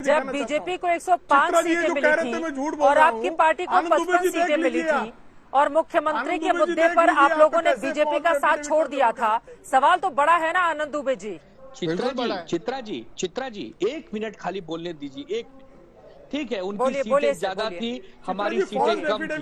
जब बीजेपी को 105 सीटें मिली थी और आपकी पार्टी को 55 सीटें मिली थी और मुख्यमंत्री के मुद्दे पर आप लोगों ने बीजेपी का साथ छोड़ दिया था, सवाल तो बड़ा है ना आनंद दुबे जी। चित्रा जी 1 मिनट खाली बोलने दीजिए, 1 मिनट। ठीक है, उनकी सीटें ज्यादा थी, हमारी सीटें कम थी,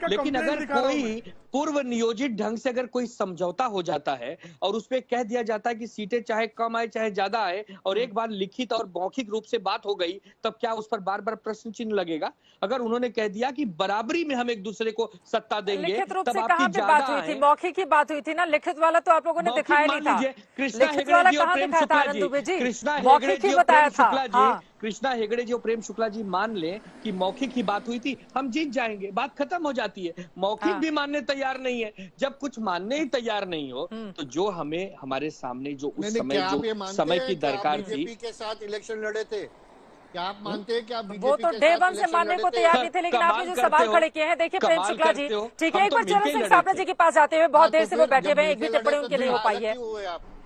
लेकिन अगर कोई पूर्व नियोजित ढंग से अगर कोई समझौता हो जाता है और उसपे कह दिया जाता है कि सीटें चाहे कम आए चाहे ज्यादा आए और एक बार लिखित और मौखिक रूप से बात हो गई, तब क्या उस पर बार बार प्रश्न चिन्ह लगेगा? अगर उन्होंने कह दिया कि बराबरी में हम एक दूसरे को सत्ता देंगे, तब आपकी बात हुई थी, मौखिक की बात हुई थी ना, लिखित वाला तो आप लोगों ने दिखाया नहीं था। कृष्णा हेगड़े जी और प्रेम शुक्ला जी, कृष्णा हेगड़े जी और प्रेम शुक्ला जी, कृष्णा हेगड़े जी और प्रेम शुक्ला जी मान लें कि मौखिक ही बात हुई थी, हम जीत जाएंगे, बात खत्म हो जाती है। मौखिक भी मानने तैयार नहीं है। जब कुछ मानने ही तैयार नहीं हो तो जो हमें हमारे सामने जो उस समय जो समय की दरकार थी, बीजेपी के साथ इलेक्शन लड़े थे, क्या आप मानते हैं कि आप वो तो डे वन से मानने को तैयार नहीं थे, लेकिन आपने जो सवाल खड़े किए हैं, देखिए प्रेम शुक्ला जी, ठीक है, एक बार चरण सिंह साबरा जी के पास जाते हुए, बहुत देर से वो बैठे हुए हैं, एक भी टिप्पणी उनकी नहीं हो पाई है।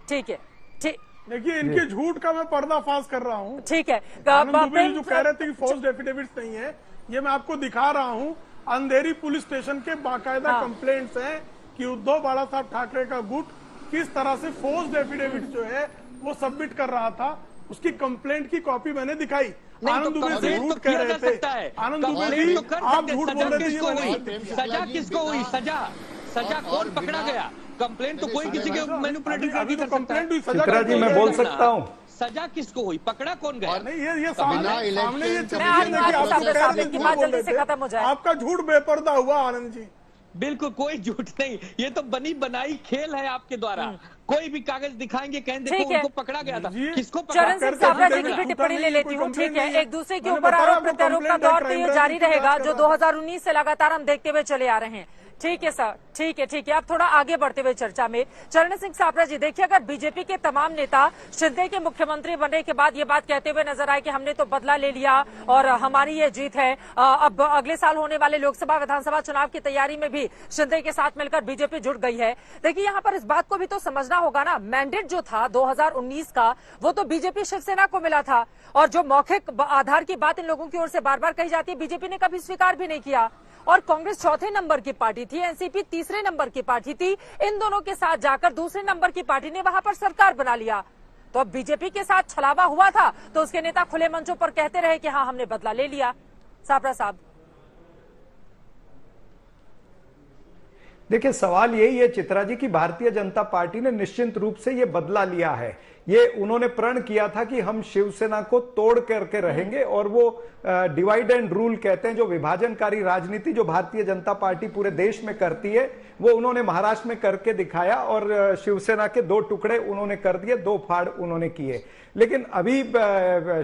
ठीक है, ठीक, देखिए इनके झूठ का मैं पर्दाफाश कर रहा हूँ। ठीक है, जो कह रहे थे कि फोर्स्ड एफिडेविट्स नहीं है, ये मैं आपको दिखा रहा हूँ। अंधेरी पुलिस स्टेशन के बाकायदा कंप्लेंट्स हैं कि उद्धव बाला साहब ठाकरे का गुट किस तरह से फोर्स्ड एफिडेविट जो है वो सबमिट कर रहा था, उसकी कंप्लेंट की कॉपी मैंने दिखाई। आनंद दुबे से झूठ कह रहे थे। आनंद दुबे जी आप झूठ बोल रहे थे। सजा किसको हुई? सजा कौन पकड़ा गया? कंप्लेंट तो कोई किसी के मैनिपुलेटिंग अभी तो कंप्लेंट हुई, चित्रा जी मैं बोल सकता हूँ, सजा किसको हुई? पकड़ा कौन गया? नहीं, ये सामने खत्म हो जाए। आपका झूठ बेपर्दा हुआ आनंद जी। बिल्कुल कोई झूठ नहीं, ये तो बनी बनाई खेल है आपके द्वारा। कोई भी कागज दिखाएंगे, कहें देखो उनको पकड़ा गया था, किसको पकड़ा? चरण सिंह साबरा जी की भी टिप्पणी ले लेती हूँ। ठीक है, एक दूसरे के ऊपर आरोप प्रत्यारोप का दौर तो ये जारी रहेगा जो 2019 से लगातार हम देखते हुए चले आ रहे हैं। ठीक है सर, ठीक है। आप थोड़ा आगे बढ़ते हुए चर्चा में, चरण सिंह साबरा जी, देखिए अगर बीजेपी के तमाम नेता शिंदे के मुख्यमंत्री बनने के बाद ये बात कहते हुए नजर आए कि हमने तो बदला ले लिया और हमारी ये जीत है, अब अगले साल होने वाले लोकसभा विधानसभा चुनाव की तैयारी में भी शिंदे के साथ मिलकर बीजेपी जुट गई है। देखिए यहाँ पर इस बात को भी तो समझना होगा ना, मैंडेट जो था 2019 का वो तो बीजेपी शिवसेना को मिला था और जो मौखिक आधार की बात इन लोगों की ओर से बार बार कही जाती है, बीजेपी ने कभी स्वीकार भी नहीं किया। और कांग्रेस चौथे नंबर की पार्टी थी, एनसीपी तीसरे नंबर की पार्टी थी, इन दोनों के साथ जाकर दूसरे नंबर की पार्टी ने वहां पर सरकार बना लिया। तो अब बीजेपी के साथ छलावा हुआ था तो उसके नेता खुले मंचों पर कहते रहे कि हाँ हमने बदला ले लिया। साबरा साहब, देखिए सवाल यही है चित्रा जी की भारतीय जनता पार्टी ने निश्चित रूप से ये बदला लिया है। ये उन्होंने प्रण किया था कि हम शिवसेना को तोड़ करके रहेंगे और वो डिवाइड एंड रूल कहते हैं, जो विभाजनकारी राजनीति जो भारतीय जनता पार्टी पूरे देश में करती है, वो उन्होंने महाराष्ट्र में करके दिखाया और शिवसेना के 2 टुकड़े उन्होंने कर दिए, 2 फाड़ उन्होंने किए। लेकिन अभी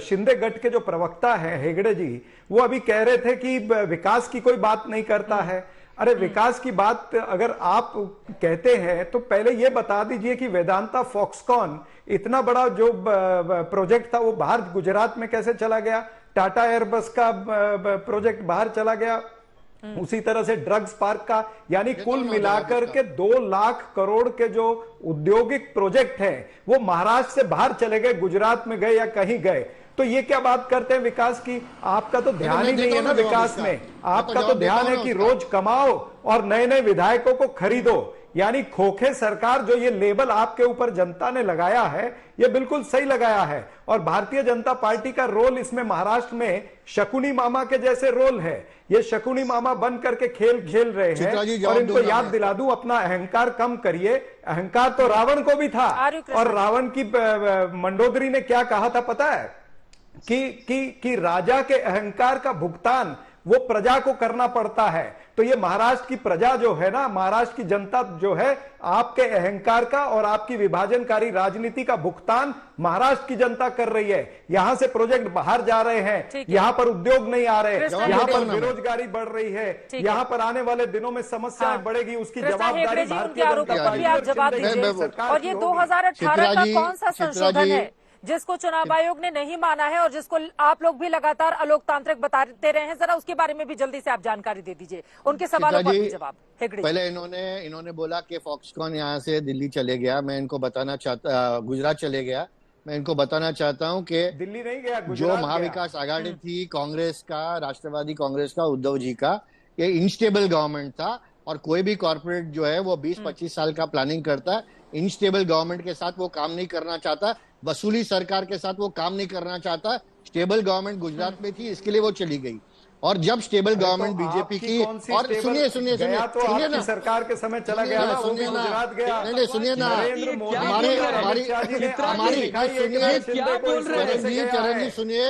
शिंदे गठ के जो प्रवक्ता हैं हेगड़े जी, वो अभी कह रहे थे कि विकास की कोई बात नहीं करता है। अरे विकास की बात अगर आप कहते हैं तो पहले ये बता दीजिए कि वेदांता फॉक्सकॉन इतना बड़ा जो प्रोजेक्ट था वो बाहर गुजरात में कैसे चला गया? टाटा एयरबस का प्रोजेक्ट बाहर चला गया, उसी तरह से ड्रग्स पार्क का, यानी कुल मिलाकर के 2 लाख करोड़ के जो औद्योगिक प्रोजेक्ट हैं वो महाराष्ट्र से बाहर चले गए, गुजरात में गए या कहीं गए। तो ये क्या बात करते हैं विकास की? आपका तो ध्यान ही नहीं है ना विकास में, आपका तो ध्यान है कि रोज कमाओ और नए नए विधायकों को खरीदो। यानी खोखे सरकार जो ये लेबल आपके ऊपर जनता ने लगाया है, ये बिल्कुल सही लगाया है। और भारतीय जनता पार्टी का रोल इसमें महाराष्ट्र में शकुनी मामा के जैसे रोल है। ये शकुनी मामा बन करके खेल खेल रहे हैं। और इनको याद दिला दूं, अपना अहंकार कम करिए। अहंकार तो रावण को भी था, और रावण की मंडोदरी ने क्या कहा था पता है? कि राजा के अहंकार का भुगतान वो प्रजा को करना पड़ता है। तो ये महाराष्ट्र की प्रजा जो है ना, महाराष्ट्र की जनता जो है, आपके अहंकार का और आपकी विभाजनकारी राजनीति का भुगतान महाराष्ट्र की जनता कर रही है। यहां से प्रोजेक्ट बाहर जा रहे हैं, यहां पर उद्योग नहीं आ रहे, यहां पर बेरोजगारी बढ़ रही है, यहां पर आने वाले दिनों में समस्याएं बढ़ेगी, उसकी जवाबदारी भारतीय जनता पार्टी। और ये 2018 का कौन सा संशोधन है जिसको चुनाव आयोग ने नहीं माना है और जिसको आप लोग भी लगातार अलोकतांत्रिक बताते रहे हैं? जरा उसके बारे में भी जल्दी से आप जानकारी दे दीजिए, उनके सवालों का जवाब। पहले इन्होंने बोला कि फॉक्सकॉन यहाँ से दिल्ली चले गया, मैं इनको बताना चाहता, गुजरात चले गया। मैं इनको बताना चाहता हूं कि दिल्ली नहीं गया, जो गुजरात महाविकास आघाड़ी थी कांग्रेस का, राष्ट्रवादी कांग्रेस का, उद्धव जी का, ये इनस्टेबल गवर्नमेंट था। और कोई भी कॉर्पोरेट जो है वो 20-25 साल का प्लानिंग करता है। इनस्टेबल गवर्नमेंट के साथ वो काम नहीं करना चाहता, वसूली सरकार के साथ वो काम नहीं करना चाहता। स्टेबल गवर्नमेंट गुजरात में थी, इसके लिए वो चली गई। और जब स्टेबल गवर्नमेंट बीजेपी की, और सुनिए ना, सरकार के समय चला गया ना, सुनिए ना, गुजरात गया। नहीं सुनिए ना, हमारी चरण जी सुनिए,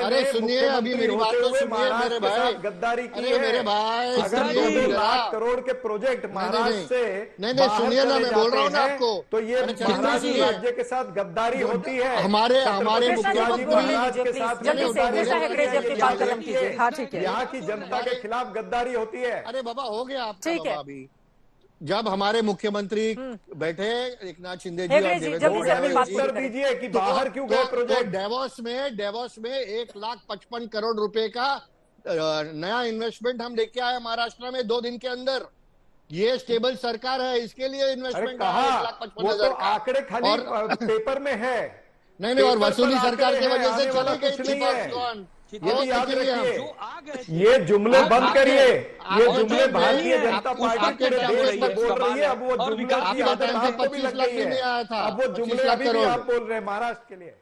अरे सुनिए, अभी मेरी बात तो सुनिए मेरे भाई, गद्दारी की अरे मेरे भाई, अगर 2 लाख करोड़ के प्रोजेक्ट महाराष्ट्र से नहीं सुनिए ना, मैं बोल रहा हूँ ना आपको, तो ये महाराष्ट्र राज्य के साथ गद्दारी होती है। हमारे मुख्यमंत्री महाराज के साथ हाँ ठीक है, यहाँ की जनता के खिलाफ गद्दारी होती है। अरे बाबा हो गया आपका, ठीक है। अभी जब हमारे मुख्यमंत्री बैठे एकनाथ शिंदे जी और देवेंद्र उत्तर दीजिए कि बाहर क्यों गए प्रोजेक्ट। डेवोस में 1,55 करोड़ रुपए का नया इन्वेस्टमेंट हम लेके आए महाराष्ट्र में 2 दिन के अंदर। ये स्टेबल सरकार है, इसके लिए इन्वेस्टमेंट कहा 1,55,000 का आंकड़े खाली पेपर में है। नहीं, और वसूली सरकार की वजह से चली गई थी फॉक्सकॉन। ये याद रखिए, ये जुमले बंद करिए, ये जुमले भारतीय जनता पार्टी पूरे देश में बोल रही है। अब वो जुमले की आदत आपको भी लग गई है। अब वो जुमले अभी भी आप बोल रहे हैं महाराष्ट्र के लिए।